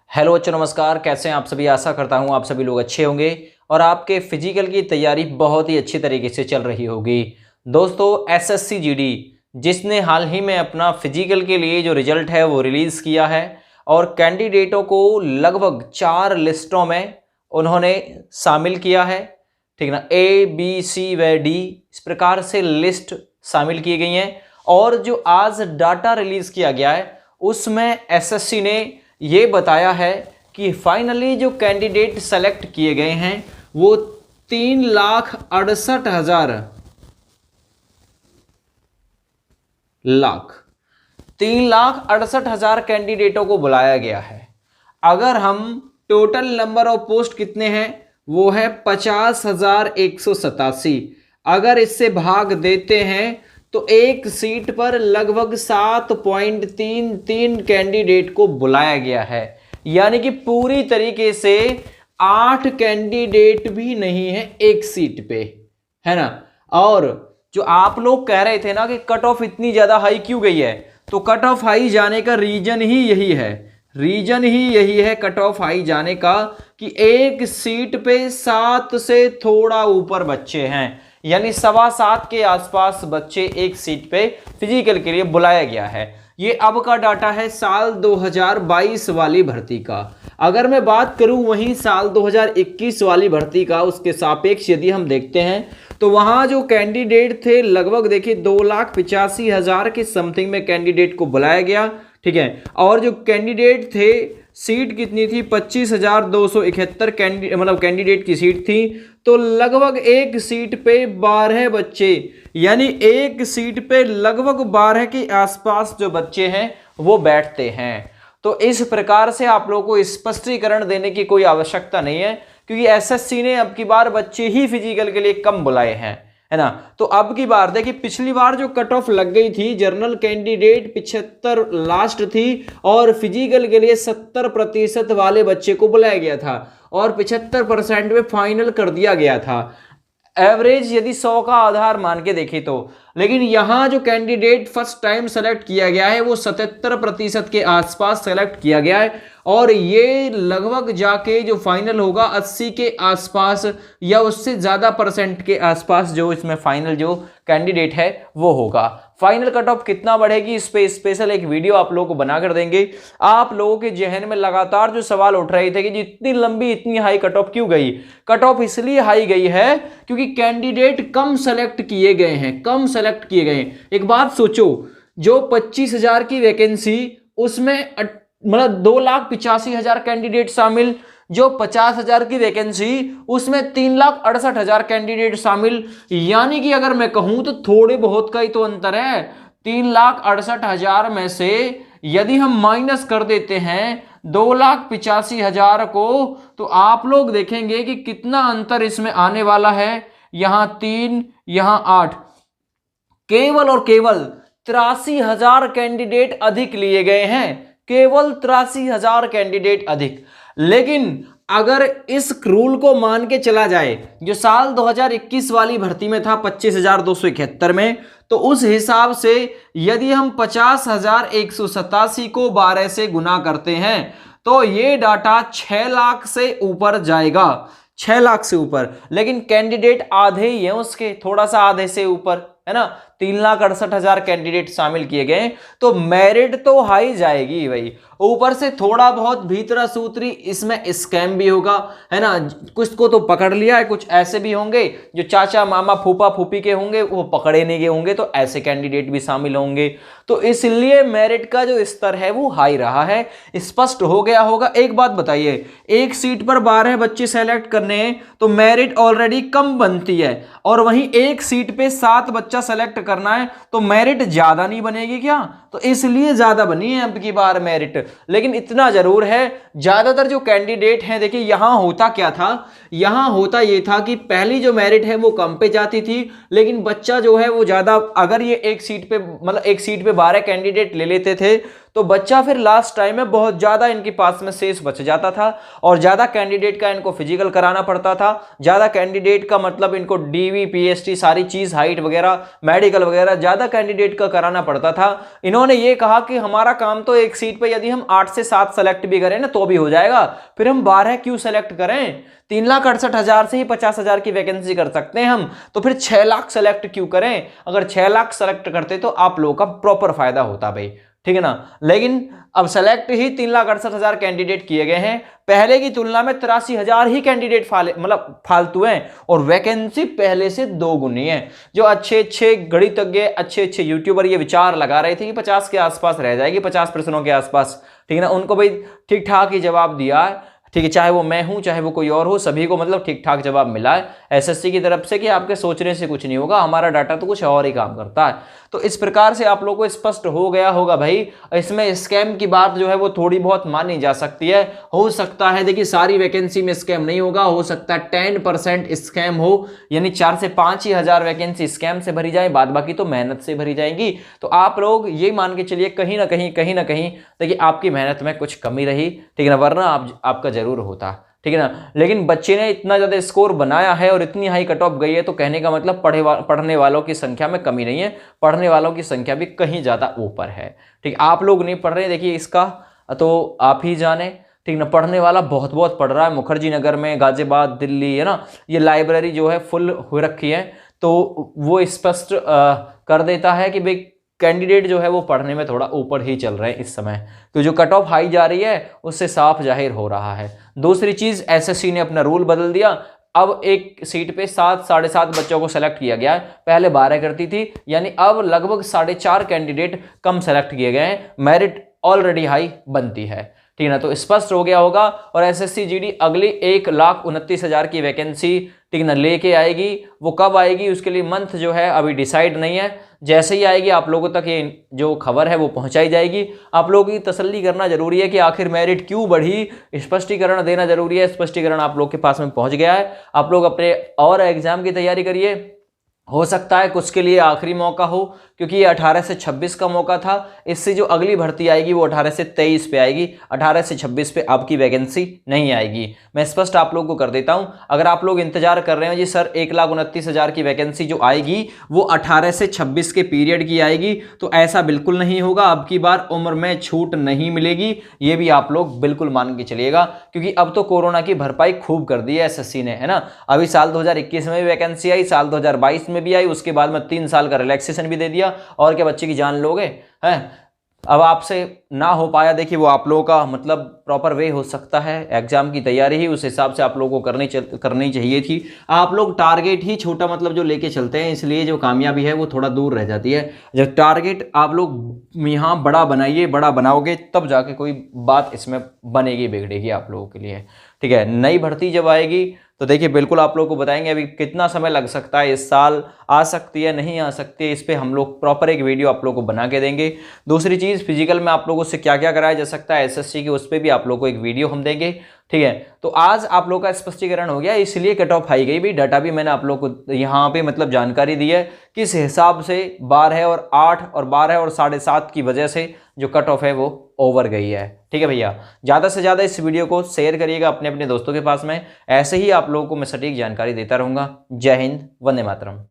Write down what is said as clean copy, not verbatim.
Hello बच्चों, नमस्कार। कैसे हैं आप सभी। आशा करता हूं आप सभी लोग अच्छे होंगे और आपके फिजिकल की तैयारी बहुत ही अच्छी तरीके से चल रही होगी। दोस्तों, एसएससी जीडी जिसने हाल ही में अपना फिजिकल के लिए जो रिजल्ट है वो रिलीज़ किया है और कैंडिडेटों को लगभग 4 लिस्टों में उन्होंने शामिल किया है। ठीक ना, ए बी सी व डी इस प्रकार से लिस्ट शामिल की गई हैं और जो आज डाटा रिलीज़ किया गया है उसमें एसएससी ने ये बताया है कि फाइनली जो कैंडिडेट सेलेक्ट किए गए हैं वो 3,68,000 3,68,000 कैंडिडेटों को बुलाया गया है। अगर हम टोटल नंबर ऑफ पोस्ट कितने हैं वो है 50,187। अगर इससे भाग देते हैं तो एक सीट पर लगभग 7.33 कैंडिडेट को बुलाया गया है, यानी कि पूरी तरीके से 8 कैंडिडेट भी नहीं है एक सीट पे, है ना। और जो आप लोग कह रहे थे ना कि कट ऑफ इतनी ज्यादा हाई क्यों गई है, तो कट ऑफ हाई जाने का रीजन ही यही है कट ऑफ हाई जाने का कि एक सीट पे 7 से थोड़ा ऊपर बच्चे हैं, यानी 7.25 के आसपास बच्चे एक सीट पे फिजिकल के लिए बुलाया गया है। ये अब का डाटा है साल 2022 वाली भर्ती का। अगर मैं बात करूं वहीं साल 2021 वाली भर्ती का, उसके सापेक्ष यदि हम देखते हैं तो वहां जो कैंडिडेट थे लगभग देखिए 2,85,000 के समथिंग में कैंडिडेट को बुलाया गया। ठीक है, और जो कैंडिडेट थे सीट कितनी थी 25,271 कैंडिडेट की सीट थी, तो लगभग एक सीट पे 12 बच्चे, यानी एक सीट पे लगभग 12 के आसपास जो बच्चे हैं वो बैठते हैं। तो इस प्रकार से आप लोगों को स्पष्टीकरण देने की कोई आवश्यकता नहीं है, क्योंकि एसएससी ने अब की बार बच्चे ही फिजिकल के लिए कम बुलाए हैं, है ना। तो अब की बार देखिए, पिछली बार जो कट ऑफ लग गई थी जनरल कैंडिडेट 75 लास्ट थी और फिजिकल के लिए 70% वाले बच्चे को बुलाया गया था और 75% में फाइनल कर दिया गया था। एवरेज यदि 100 का आधार मान के देखें तो, लेकिन यहां जो कैंडिडेट फर्स्ट टाइम सेलेक्ट किया गया है वो 77% के आसपास सेलेक्ट किया गया है और ये लगभग जाके जो फाइनल होगा 80 के आसपास या उससे ज्यादा परसेंट के आसपास जो इसमें फाइनल जो कैंडिडेट है वो होगा। फाइनल कट ऑफ कितना बढ़ेगी इस पे स्पेशल एक वीडियो आप लोगों को बनाकर देंगे। आप लोगों के जहन में लगातार जो सवाल उठ रहे थे कि इतनी लंबी इतनी हाई कट ऑफ क्यों गई, कट ऑफ इसलिए हाई गई है क्योंकि कैंडिडेट कम सेलेक्ट किए गए हैं। एक बात सोचो, जो 25,000 की वैकेंसी उसमें 2,85,000 कैंडिडेट शामिल, जो 50,000 की वैकेंसी उसमें 3,68,000 कैंडिडेट शामिल, यानी कि अगर मैं कहूं तो थोड़े बहुत का ही तो अंतर है। 3,68,000 में से यदि हम माइनस कर देते हैं 2,85,000 को, तो आप लोग देखेंगे कि कितना अंतर इसमें आने वाला है। यहां 3, यहां 8, केवल और केवल 83,000 कैंडिडेट अधिक लिए गए हैं, केवल 83,000 कैंडिडेट अधिक। लेकिन अगर इस रूल को मान के चला जाए जो साल 2021 वाली भर्ती में था 25,271 में, तो उस हिसाब से यदि हम 50,187 को 12 से गुना करते हैं तो ये डाटा 6 लाख से ऊपर जाएगा, 6 लाख से ऊपर। लेकिन कैंडिडेट आधे ही हैं उसके, थोड़ा सा आधे से ऊपर, है ना। 3,68,000 कैंडिडेट शामिल किए गए, तो मेरिट तो हाई जाएगी भाई। ऊपर से थोड़ा बहुत भीतरा सूत्री इसमें स्कैम भी होगा, है ना। कुछ को तो पकड़ लिया है, कुछ ऐसे भी होंगे जो चाचा मामा फूफा फूफी के होंगे वो पकड़े नहीं गए होंगे, तो ऐसे कैंडिडेट भी शामिल होंगे। तो इसलिए मेरिट का जो स्तर है वो हाई रहा है, स्पष्ट हो गया होगा। एक बात बताइए, एक सीट पर 12 बच्चे सेलेक्ट करने हैं तो मेरिट ऑलरेडी कम बनती है, और वहीं एक सीट पे 7 बच्चा सेलेक्ट करना है तो मेरिट ज्यादा नहीं बनेगी क्या? तो इसलिए ज्यादा बनी है अब की बार मेरिट। लेकिन इतना जरूर है, ज्यादातर जो कैंडिडेट हैं, देखिए यहां होता क्या था, यहां होता ये था कि पहली जो मेरिट है वो कम पे जाती थी, लेकिन बच्चा जो है वो ज्यादा, अगर ये एक सीट पे 12 कैंडिडेट ले लेते थे तो बच्चा फिर लास्ट टाइम में बहुत ज़्यादा इनके पास में शेष बच जाता था और ज़्यादा कैंडिडेट का इनको फिजिकल कराना पड़ता था। ज़्यादा कैंडिडेट का मतलब इनको डीवी पीएसटी सारी चीज़ हाइट वगैरह मेडिकल वगैरह ज़्यादा कैंडिडेट का कराना पड़ता था। इन्होंने ये कहा कि हमारा काम तो एक सीट पे यदि हम 8 से 7 सेलेक्ट भी करें ना तो भी हो जाएगा, फिर हम 12 क्यों सेलेक्ट करें? 3,68,000 से ही 50,000 की वैकेंसी कर सकते हैं हम, तो फिर 6 लाख सेलेक्ट क्यों करें? अगर 6 लाख सेलेक्ट करते तो आप लोगों का प्रॉपर फायदा होता भाई, ठीक है ना। लेकिन अब सेलेक्ट ही 3,68,000 कैंडिडेट किए गए हैं, पहले की तुलना में 83,000 ही कैंडिडेट फालतू हैं और वैकेंसी पहले से 2 गुनी है। जो अच्छे अच्छे गणितज्ञ अच्छे अच्छे यूट्यूबर ये विचार लगा रहे थे कि 50 के आसपास रह जाएगी, 50 प्रश्नों के आसपास, ठीक है ना, उनको भाई ठीक ठाक ही जवाब दिया है, ठीक है, चाहे वो मैं हूं चाहे वो कोई और हो, सभी को मतलब ठीक ठाक जवाब मिला है एसएससी की तरफ से कि आपके सोचने से कुछ नहीं होगा, हमारा डाटा तो कुछ और ही काम करता है। तो इस प्रकार से आप लोगों को स्पष्ट हो गया होगा भाई। इसमें स्कैम की बात जो है वो थोड़ी बहुत मानी जा सकती है, हो सकता है देखिए सारी वैकेंसी में स्कैम नहीं होगा, हो सकता है 10% स्कैम हो, यानी 4 से 5 ही हजार वैकेंसी स्कैम से भरी जाए, बाद बाकी तो मेहनत से भरी जाएंगी। तो आप लोग ये मान के चलिए कहीं ना कहीं देखिए आपकी मेहनत में कुछ कमी रही, ठीक है ना, वरना आपका जरूर होता, ठीक है ना। लेकिन बच्चे ने इतना ज्यादा स्कोर बनाया है और इतनी हाई कट ऑफ गई है, तो कहने का मतलब पढ़ने वालों की संख्या में कमी नहीं है, पढ़ने वालों की संख्या भी कहीं ज्यादा ऊपर है, ठीक। आप लोग नहीं पढ़ रहे, देखिए इसका तो आप ही जाने, ठीक ना। पढ़ने वाला बहुत बहुत पढ़ रहा है, मुखर्जी नगर में, गाजियाबाद, दिल्ली, है ना, ये लाइब्रेरी जो है फुल हो रखी है, तो वो स्पष्ट कर देता है कि भाई कैंडिडेट जो है वो पढ़ने में थोड़ा ऊपर ही चल रहे हैं इस समय, तो जो कट ऑफ हाई जा रही है उससे साफ जाहिर हो रहा है। दूसरी चीज, एसएससी ने अपना रूल बदल दिया, अब एक सीट पे 7 साढ़े 7 बच्चों को सेलेक्ट किया गया है, पहले 12 करती थी, यानी अब लगभग 4.5 कैंडिडेट कम सेलेक्ट किए गए हैं, मेरिट ऑलरेडी हाई बनती है, ठीक है ना। तो स्पष्ट हो गया होगा। और एसएससी जीडी अगली 1,29,000 की वैकेंसी, ठीक ना, लेके आएगी। वो कब आएगी उसके लिए मंथ जो है अभी डिसाइड नहीं है, जैसे ही आएगी आप लोगों तक ये जो खबर है वो पहुंचाई जाएगी। आप लोगों की तसल्ली करना जरूरी है कि आखिर मेरिट क्यों बढ़ी, स्पष्टीकरण देना जरूरी है। स्पष्टीकरण आप लोग के पास में पहुंच गया है, आप लोग अपने और एग्जाम की तैयारी करिए। हो सकता है कुछ के लिए आखिरी मौका हो, क्योंकि ये 18 से 26 का मौका था, इससे जो अगली भर्ती आएगी वो 18 से 23 पे आएगी, 18 से 26 पे आपकी वैकेंसी नहीं आएगी। मैं स्पष्ट आप लोग को कर देता हूं, अगर आप लोग इंतजार कर रहे हैं जी सर 1,29,000 की वैकेंसी जो आएगी वो 18 से 26 के पीरियड की आएगी, तो ऐसा बिल्कुल नहीं होगा। अब की बार उम्र में छूट नहीं मिलेगी, ये भी आप लोग बिल्कुल मान के चलिएगा, क्योंकि अब तो कोरोना की भरपाई खूब कर दी है एसएससी ने, है ना। अभी साल 2021 में भी वैकेंसी आई, साल 2022 में भी आई, उसके बाद में 3 साल का रिलैक्सेशन भी दे दिया, और क्या बच्चे की जान लोगे हैं। अब आपसे ना हो पाया, देखिए वो आप लोगों का मतलब प्रॉपर वे हो सकता है, एग्जाम की तैयारी ही उस हिसाब से आप लोगों को करनी चाहिए थी। आप लोग टारगेट ही छोटा मतलब जो लेके चलते हैं, इसलिए जो कामयाबी है वो थोड़ा दूर रह जाती है। जब टारगेट आप लोग यहाँ बड़ा बनाइए, बड़ा बनाओगे तब जाके कोई बात इसमें बनेगी बिगड़ेगी आप लोगों के लिए, ठीक है। नई भर्ती जब आएगी तो देखिए बिल्कुल आप लोगों को बताएंगे अभी कितना समय लग सकता है, इस साल आ सकती है नहीं आ सकती है, इस पर हम लोग प्रॉपर एक वीडियो आप लोगों को बना के देंगे। दूसरी चीज़, फिजिकल में आप लोगों से क्या क्या कराया जा सकता है एसएससी की, उस पर भी आप लोगों को एक वीडियो हम देंगे, ठीक है। तो आज आप लोगों का स्पष्टीकरण हो गया, इसलिए कट ऑफ आई गई भी, डाटा भी मैंने आप लोगों को यहाँ पे मतलब जानकारी दी है किस हिसाब से 12 और 8 और 12 और 7.5 की वजह से जो कट ऑफ है वो ओवर गई है, ठीक है भैया। ज़्यादा से ज़्यादा इस वीडियो को शेयर करिएगा अपने अपने दोस्तों के पास में, ऐसे ही आप लोगों को मैं सटीक जानकारी देता रहूँगा। जय हिंद, वंदे मातरम।